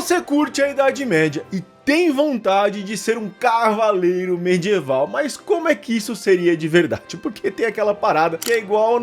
Você curte a Idade Média e tem vontade de ser um cavaleiro medieval, mas como é que isso seria de verdade? Porque tem aquela parada que é igual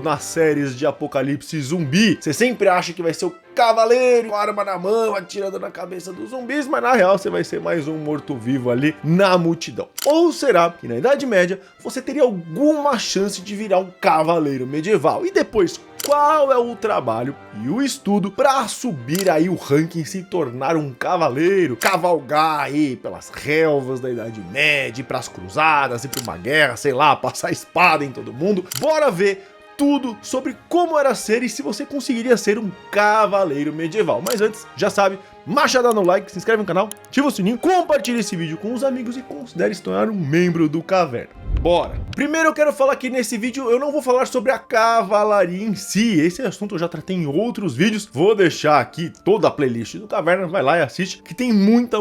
nas séries de apocalipse zumbi, você sempre acha que vai ser o cavaleiro com a arma na mão, atirando na cabeça dos zumbis, mas na real você vai ser mais um morto-vivo ali na multidão. Ou será que na Idade Média você teria alguma chance de virar um cavaleiro medieval? E depois, qual é o trabalho e o estudo para subir aí o ranking e se tornar um cavaleiro, cavalgar aí pelas relvas da Idade Média, ir pras cruzadas, ir pra uma guerra, sei lá, passar espada em todo mundo? Bora ver tudo sobre como era ser e se você conseguiria ser um cavaleiro medieval. Mas antes, já sabe, machada no like, se inscreve no canal, ativa o sininho, compartilha esse vídeo com os amigos e considere se tornar um membro do Caverna. Bora! Primeiro eu quero falar que nesse vídeo eu não vou falar sobre a cavalaria em si, esse assunto eu já tratei em outros vídeos, vou deixar aqui toda a playlist do Caverna, vai lá e assiste, que tem muita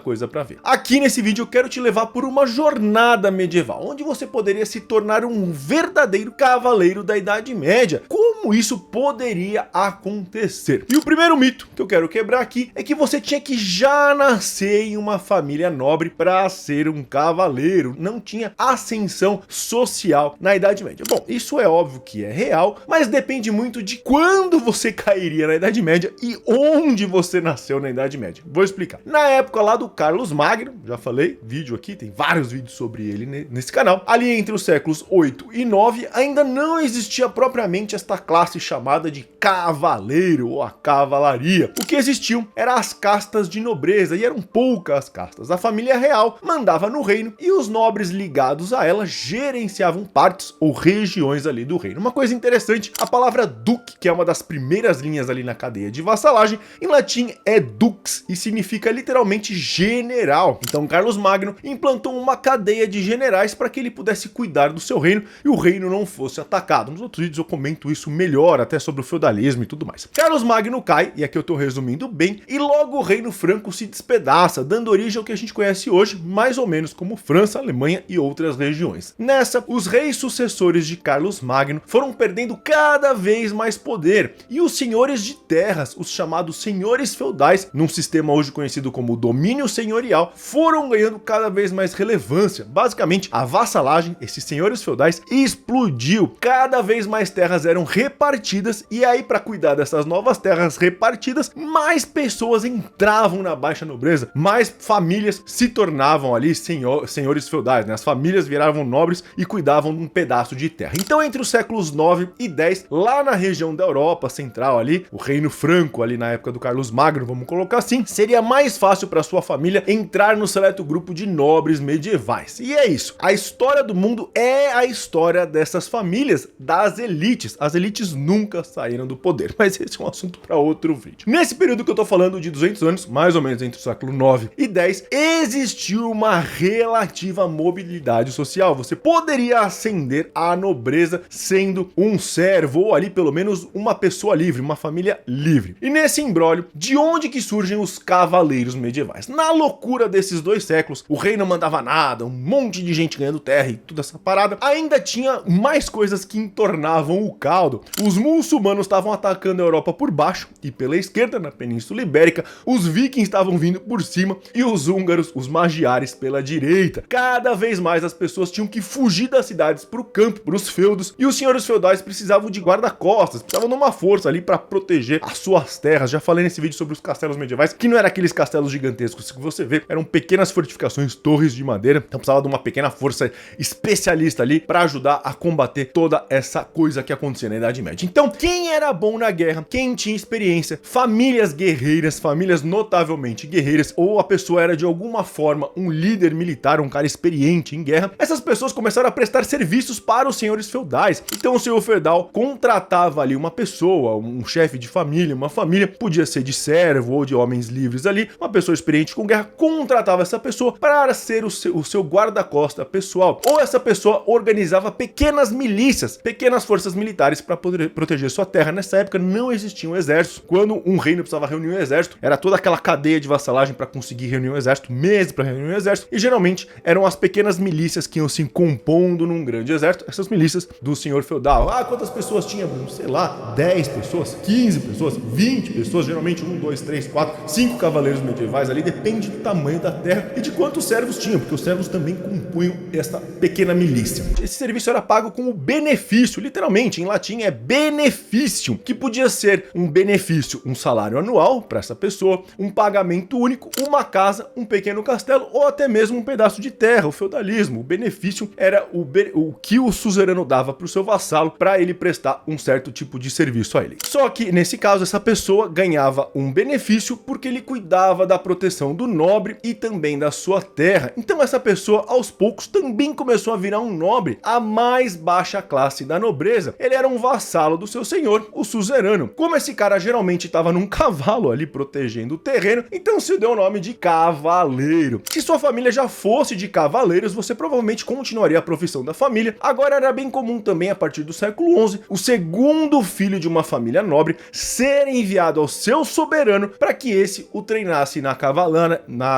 coisa pra ver. Aqui nesse vídeo eu quero te levar por uma jornada medieval, onde você poderia se tornar um verdadeiro cavaleiro da Idade Média. Como isso poderia acontecer? E o primeiro mito que eu quero quebrar aqui é que você tinha que já nascer em uma família nobre para ser um cavaleiro, não tinha ascensão social na Idade Média. Bom, isso é óbvio que é real, mas depende muito de quando você cairia na Idade Média e onde você nasceu na Idade Média. Vou explicar. Na época lá do Carlos Magno, já falei, vídeo aqui, tem vários vídeos sobre ele nesse canal, ali entre os séculos 8 e 9, ainda não existia propriamente esta classe chamada de cavaleiro ou a cavalaria. O que existiam eram as castas de nobreza, e eram poucas castas. A família real mandava no reino e os nobres ligados a ela gerenciavam partes ou regiões ali do reino. Uma coisa interessante, a palavra duque, que é uma das primeiras linhas ali na cadeia de vassalagem, em latim é dux e significa literalmente general. Então Carlos Magno implantou uma cadeia de generais para que ele pudesse cuidar do seu reino e o reino não fosse atacado. Nos outros vídeos eu comento isso melhor, até sobre o feudalismo e tudo mais. Carlos Magno cai, e aqui eu tô resumindo bem, e logo o reino franco se despedaça, dando origem ao que a gente conhece hoje, mais ou menos como França, Alemanha e outras regiões. Nessa, os reis sucessores de Carlos Magno foram perdendo cada vez mais poder, e os senhores de terras, os chamados senhores feudais, num sistema hoje conhecido como domínio senhorial, foram ganhando cada vez mais relevância. Basicamente, a vassalagem, esses senhores feudais, explodiu. Cada vez mais terras eram repartidas, e aí para cuidar dessas novas terras repartidas, mais pessoas entravam na baixa nobreza, mais famílias se tornavam ali senhores feudais, né? As famílias viravam nobres e cuidavam de um pedaço de terra. Então entre os séculos 9 e 10, lá na região da Europa Central ali, o reino franco ali na época do Carlos Magno, vamos colocar assim, seria mais fácil para sua família entrar no seleto grupo de nobres medievais. E é isso, a história do mundo é a história dessas famílias, das elites. As elites nunca saíram do poder, mas esse é um assunto para outro vídeo. Nesse período que eu tô falando de 200 anos, mais ou menos entre o século 9 e 10, existiu uma relativa mobilidade social. Você poderia ascender à nobreza sendo um servo, ou ali pelo menos uma pessoa livre, uma família livre. E nesse imbróglio, de onde que surgem os cavaleiros medievais? Na loucura desses dois séculos, o rei não mandava nada, um monte de gente ganhando terra e toda essa parada, ainda tinha mais coisas que entornavam o caldo. Os muçulmanos estavam atacando a Europa por baixo e pela esquerda, na Península Ibérica, os vikings estavam vindo por cima e os húngaros, os magiares, pela direita. Cada vez mais as pessoas tinham que fugir das cidades para o campo, para os feudos, e os senhores feudais precisavam de guarda-costas, precisavam de uma força ali para proteger as suas terras. Já falei nesse vídeo sobre os castelos medievais, que não eram aqueles castelos gigantescos que você vê, eram pequenas fortificações, torres de madeira, então precisava de uma pequena força especialista ali para ajudar a combater toda essa coisa que acontecia na Idade Média. Então, quem era bom na guerra, quem tinha experiência, famílias guerreiras, famílias notavelmente guerreiras, ou a pessoa era de alguma forma um líder militar, um cara experiente em guerra, essas pessoas começaram a prestar serviços para os senhores feudais. Então o senhor feudal contratava ali uma pessoa, um chefe de família, uma família, podia ser de servo ou de homens livres ali, uma pessoa experiente com guerra, contratava essa pessoa para ser o seu guarda-costa pessoal, ou essa pessoa organizava pequenas milícias, pequenas forças militares para poder proteger sua terra. Nessa época não existia um exército. Quando um reino precisava reunir um exército, era toda aquela cadeia de vassalagem para conseguir reunir um exército, meses para reunir um exército, e geralmente eram as pequenas milícias que iam se compondo num grande exército, essas milícias do senhor feudal. Ah, quantas pessoas tinha, Bruno? Sei lá, 10 pessoas, 15 pessoas, 20 pessoas, geralmente 1, 2, 3, 4, 5 cavaleiros medievais ali, depende do tamanho da terra e de quantos servos tinham, porque os servos também compunham esta pequena milícia. Esse serviço era pago com o benefício, literalmente, em latim é benefício, que podia ser um benefício, um salário anual para essa pessoa, um pagamento único, uma casa, um pequeno castelo ou até mesmo um pedaço de terra, o feudalismo. O benefício era o que o suzerano dava para o seu vassalo para ele prestar um certo tipo de serviço a ele. Só que, nesse caso, essa pessoa ganhava um benefício porque ele cuidava da proteção do nobre e também da sua terra. Então essa pessoa, aos poucos, também começou a virar um nobre, a mais baixa classe da nobreza. Ele era um vassalo do seu senhor, o suzerano. Como esse cara geralmente estava num cavalo ali protegendo o terreno, então se deu o nome de cavaleiro. Se sua família já fosse de cavaleiros, você provavelmente continuaria a profissão da família. Agora era bem comum também, a partir do século XI, o segundo filho de uma família nobre ser enviado ao seu soberano para que esse o treinasse na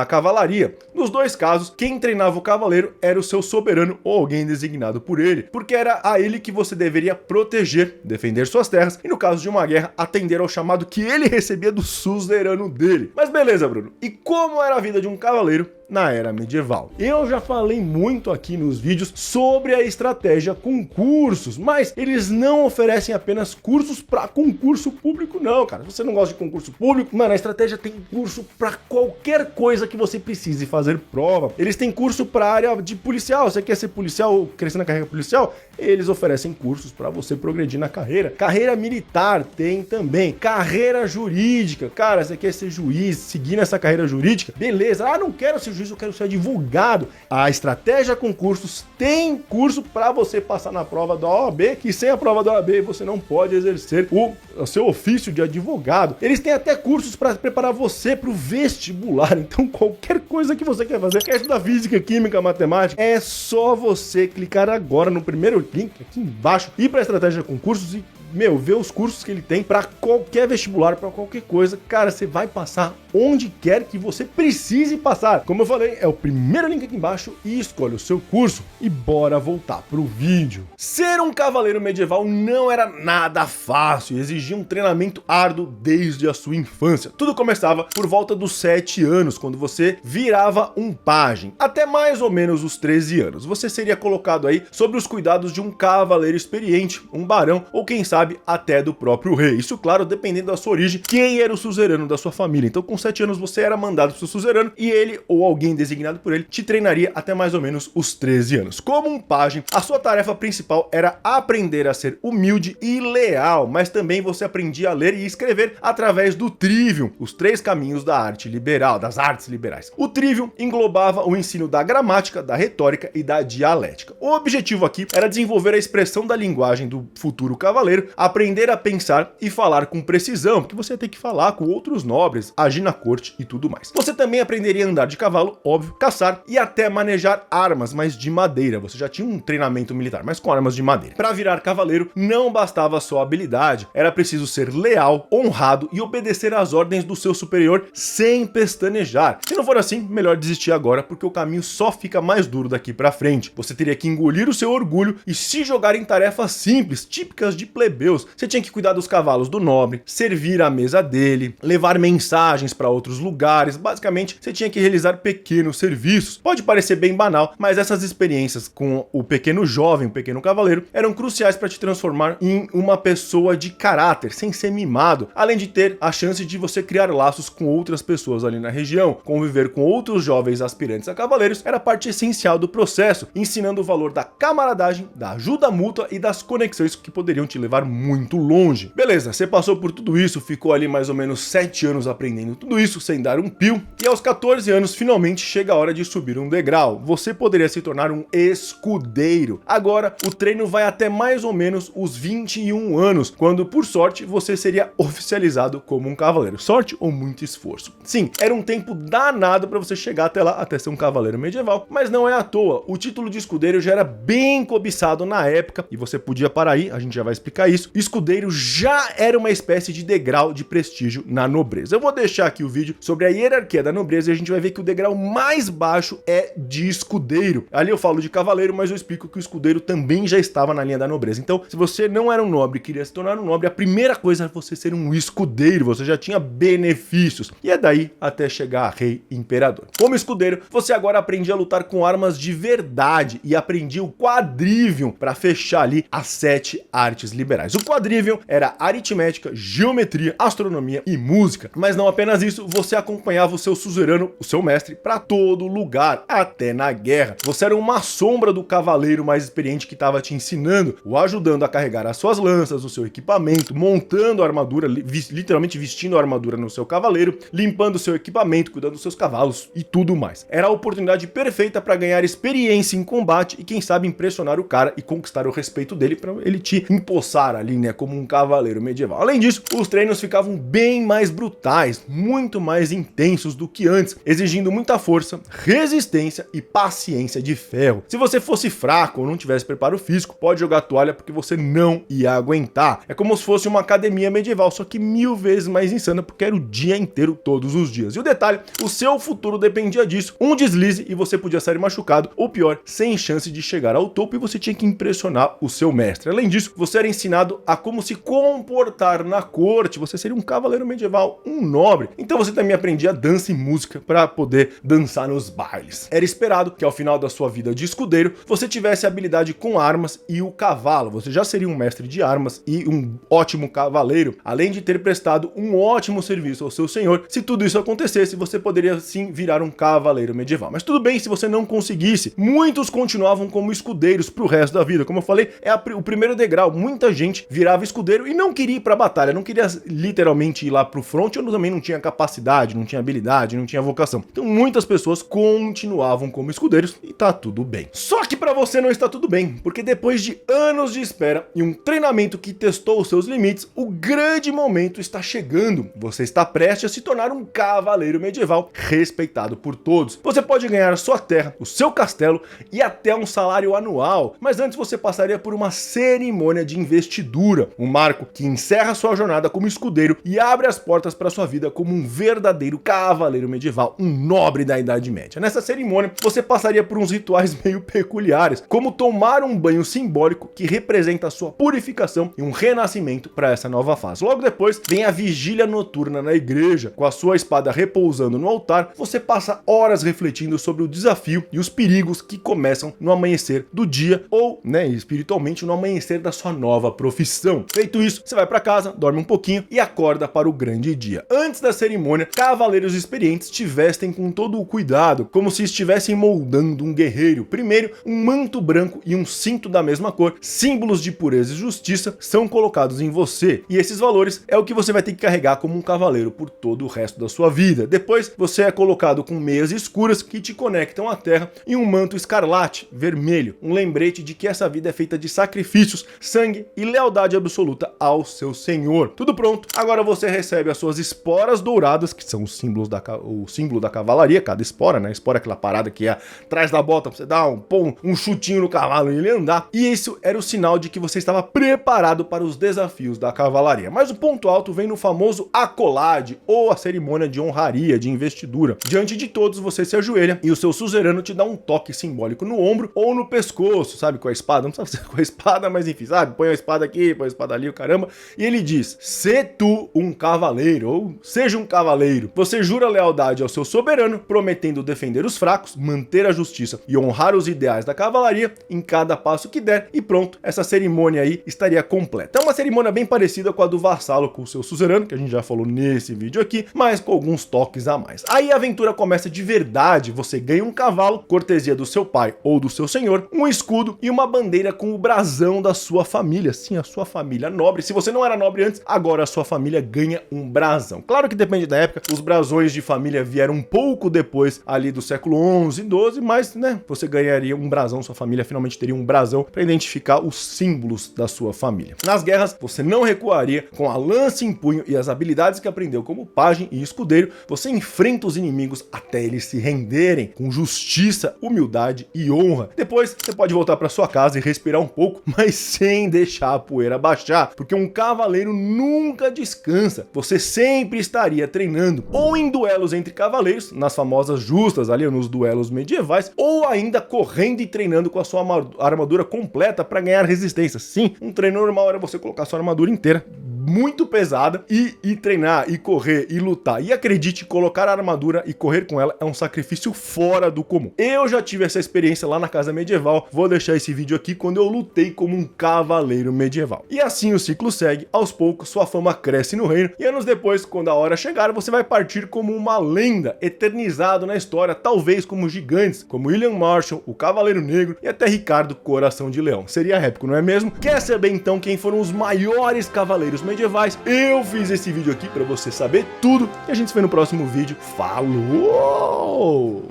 cavalaria. Nos dois casos, quem treinava o cavaleiro era o seu soberano ou alguém designado por ele, porque era a ele que você deveria proteger, defender suas terras e, no caso de uma guerra, atender ao chamado que ele recebia do suzerano dele. Mas beleza, Bruno. E como era a vida de um cavaleiro na era medieval? Eu já falei muito aqui nos vídeos sobre a estratégia concursos, mas eles não oferecem apenas cursos para concurso público não, cara. Se você não gosta de concurso público, mano, a estratégia tem curso para qualquer coisa que você precise fazer prova. Eles têm curso para área de policial. Você quer ser policial ou crescer na carreira policial? Eles oferecem cursos para você progredir na carreira. Carreira militar tem também. Carreira jurídica. Cara, você quer ser juiz, seguir nessa carreira jurídica? Beleza. Ah, não quero ser juiz, eu quero ser advogado. A estratégia concursos tem curso para você passar na prova da OAB, que sem a prova da OAB você não pode exercer o seu ofício de advogado. Eles têm até cursos para preparar você para o vestibular. Então qualquer coisa que você quer fazer, quer estudar física, química, matemática, é só você clicar agora no primeiro link aqui embaixo, ir para a estratégia concursos e ver os cursos que ele tem para qualquer vestibular, para qualquer coisa. Cara, você vai passar onde quer que você precise passar. Como eu falei, é o primeiro link aqui embaixo e escolhe o seu curso. E bora voltar pro vídeo. Ser um cavaleiro medieval não era nada fácil, exigia um treinamento árduo desde a sua infância. Tudo começava por volta dos 7 anos, quando você virava um pajem. Até mais ou menos os 13 anos, você seria colocado aí sob os cuidados de um cavaleiro experiente, um barão ou quem sabe até do próprio rei. Isso, claro, dependendo da sua origem, quem era o suzerano da sua família. Então, com 7 anos, você era mandado para o seu suzerano e ele, ou alguém designado por ele, te treinaria até mais ou menos os 13 anos. Como um pajem, a sua tarefa principal era aprender a ser humilde e leal, mas também você aprendia a ler e escrever através do trivium, os 3 caminhos da arte liberal, das artes liberais. O trivium englobava o ensino da gramática, da retórica e da dialética. O objetivo aqui era desenvolver a expressão da linguagem do futuro cavaleiro, aprender a pensar e falar com precisão, porque você ia ter que falar com outros nobres, agir na corte e tudo mais. Você também aprenderia a andar de cavalo, óbvio, caçar e até manejar armas, mas de madeira. Você já tinha um treinamento militar, mas com armas de madeira. Para virar cavaleiro, não bastava só habilidade, era preciso ser leal, honrado e obedecer às ordens do seu superior sem pestanejar. Se não for assim, melhor desistir agora, porque o caminho só fica mais duro daqui para frente. Você teria que engolir o seu orgulho e se jogar em tarefas simples, típicas de plebeu. Você tinha que cuidar dos cavalos do nobre, servir à mesa dele, levar mensagens para outros lugares. Basicamente, você tinha que realizar pequenos serviços. Pode parecer bem banal, mas essas experiências com o pequeno jovem, o pequeno cavaleiro, eram cruciais para te transformar em uma pessoa de caráter, sem ser mimado, além de ter a chance de você criar laços com outras pessoas ali na região. Conviver com outros jovens aspirantes a cavaleiros era parte essencial do processo, ensinando o valor da camaradagem, da ajuda mútua e das conexões que poderiam te levar muito longe. Beleza, você passou por tudo isso, ficou ali mais ou menos 7 anos aprendendo tudo isso sem dar um pio, e aos 14 anos finalmente chega a hora de subir um degrau. Você poderia se tornar um escudeiro. Agora o treino vai até mais ou menos os 21 anos, quando por sorte você seria oficializado como um cavaleiro. Sorte ou muito esforço? Sim, era um tempo danado para você chegar até lá, até ser um cavaleiro medieval, mas não é à toa. O título de escudeiro já era bem cobiçado na época e você podia parar aí, a gente já vai explicar isso. isso, escudeiro já era uma espécie de degrau de prestígio na nobreza. Eu vou deixar aqui o vídeo sobre a hierarquia da nobreza e a gente vai ver que o degrau mais baixo é de escudeiro. Ali eu falo de cavaleiro, mas eu explico que o escudeiro também já estava na linha da nobreza. Então, se você não era um nobre e queria se tornar um nobre, a primeira coisa é você ser um escudeiro, você já tinha benefícios. E é daí até chegar a rei e imperador. Como escudeiro, você agora aprendia a lutar com armas de verdade e aprendia o quadrivium para fechar ali as 7 artes liberais. O quadrivium era aritmética, geometria, astronomia e música. Mas não apenas isso, você acompanhava o seu suzerano, o seu mestre, para todo lugar, até na guerra. Você era uma sombra do cavaleiro mais experiente que estava te ensinando, o ajudando a carregar as suas lanças, o seu equipamento, montando a armadura, literalmente vestindo a armadura no seu cavaleiro, limpando o seu equipamento, cuidando dos seus cavalos e tudo mais. Era a oportunidade perfeita para ganhar experiência em combate e quem sabe impressionar o cara e conquistar o respeito dele para ele te empossar ali, né, como um cavaleiro medieval. Além disso, os treinos ficavam bem mais brutais, muito mais intensos do que antes, exigindo muita força, resistência e paciência de ferro. Se você fosse fraco ou não tivesse preparo físico, pode jogar toalha porque você não ia aguentar. É como se fosse uma academia medieval, só que 1000 vezes mais insana, porque era o dia inteiro, todos os dias. E o detalhe, o seu futuro dependia disso. Um deslize e você podia sair machucado, ou pior, sem chance de chegar ao topo, e você tinha que impressionar o seu mestre. Além disso, você era ensinado a como se comportar na corte, você seria um cavaleiro medieval, um nobre. Então você também aprendia dança e música para poder dançar nos bailes. Era esperado que ao final da sua vida de escudeiro, você tivesse habilidade com armas e o cavalo. Você já seria um mestre de armas e um ótimo cavaleiro, além de ter prestado um ótimo serviço ao seu senhor. Se tudo isso acontecesse, você poderia sim virar um cavaleiro medieval. Mas tudo bem se você não conseguisse. Muitos continuavam como escudeiros pro resto da vida. Como eu falei, é o primeiro degrau. Muita gente virava escudeiro e não queria ir pra batalha, não queria literalmente ir lá pro front, ou também não tinha capacidade, não tinha habilidade, não tinha vocação. Então muitas pessoas continuavam como escudeiros e tá tudo bem. Só que pra você não está tudo bem, porque depois de anos de espera e um treinamento que testou os seus limites, o grande momento está chegando. Você está prestes a se tornar um cavaleiro medieval respeitado por todos. Você pode ganhar a sua terra, o seu castelo e até um salário anual, mas antes você passaria por uma cerimônia de investidura, um marco que encerra sua jornada como escudeiro e abre as portas para sua vida como um verdadeiro cavaleiro medieval, um nobre da Idade Média. Nessa cerimônia, você passaria por uns rituais meio peculiares, como tomar um banho simbólico que representa a sua purificação e um renascimento para essa nova fase. Logo depois, vem a vigília noturna na igreja, com a sua espada repousando no altar. Você passa horas refletindo sobre o desafio e os perigos que começam no amanhecer do dia ou, né, espiritualmente no amanhecer da sua nova profissão. Feito isso, você vai para casa, dorme um pouquinho e acorda para o grande dia. Antes da cerimônia, cavaleiros experientes te vestem com todo o cuidado, como se estivessem moldando um guerreiro. Primeiro, um manto branco e um cinto da mesma cor, símbolos de pureza e justiça, são colocados em você. E esses valores é o que você vai ter que carregar como um cavaleiro por todo o resto da sua vida. Depois, você é colocado com meias escuras que te conectam à terra e um manto escarlate, vermelho, um lembrete de que essa vida é feita de sacrifícios, sangue e lealdade absoluta ao seu senhor. Tudo pronto, agora você recebe as suas esporas douradas, que são os símbolos o símbolo da cavalaria, cada espora, né? Espora é aquela parada que é atrás da bota pra você dar um chutinho no cavalo e ele andar. E isso era o sinal de que você estava preparado para os desafios da cavalaria. Mas o ponto alto vem no famoso acolade, ou a cerimônia de honraria, de investidura. Diante de todos, você se ajoelha e o seu suzerano te dá um toque simbólico no ombro ou no pescoço, sabe, com a espada. Não precisa ser com a espada, mas enfim, sabe? Põe a espada aqui, põe a espada ali, o caramba. E ele diz: "Se tu um cavaleiro", ou "seja um cavaleiro". Você jura lealdade ao seu soberano, prometendo defender os fracos, manter a justiça e honrar os ideais da cavalaria em cada passo que der, e pronto, essa cerimônia aí estaria completa. É uma cerimônia bem parecida com a do vassalo com o seu suzerano, que a gente já falou nesse vídeo aqui, mas com alguns toques a mais. Aí a aventura começa de verdade, você ganha um cavalo, cortesia do seu pai ou do seu senhor, um escudo e uma bandeira com o brasão da sua família. Sim, a sua família nobre. Se você não era nobre antes, agora a sua família ganha um brasão. Claro que depende da época, os brasões de família vieram um pouco depois ali do século 11, 12, mas, né, você ganharia um brasão, sua família finalmente teria um brasão para identificar os símbolos da sua família. Nas guerras, você não recuaria, com a lança em punho e as habilidades que aprendeu como pajem e escudeiro, você enfrenta os inimigos até eles se renderem, com justiça, humildade e honra. Depois, você pode voltar para sua casa e respirar um pouco, mas sem deixar poeira baixar, porque um cavaleiro nunca descansa. Você sempre estaria treinando, ou em duelos entre cavaleiros, nas famosas justas ali, nos duelos medievais, ou ainda correndo e treinando com a sua armadura completa para ganhar resistência. Sim, um treino normal era você colocar sua armadura inteira, muito pesada, e treinar, e correr, e lutar. E acredite, colocar a armadura e correr com ela é um sacrifício fora do comum. Eu já tive essa experiência lá na casa medieval, vou deixar esse vídeo aqui quando eu lutei como um cavaleiro medieval. E assim o ciclo segue, aos poucos sua fama cresce no reino, e anos depois, quando a hora chegar, você vai partir como uma lenda, eternizado na história, talvez como gigantes, como William Marshall, o Cavaleiro Negro e até Ricardo Coração de Leão. Seria épico, não é mesmo? Quer saber então quem foram os maiores cavaleiros medievais? Eu fiz esse vídeo aqui para você saber tudo, e a gente se vê no próximo vídeo. Falou!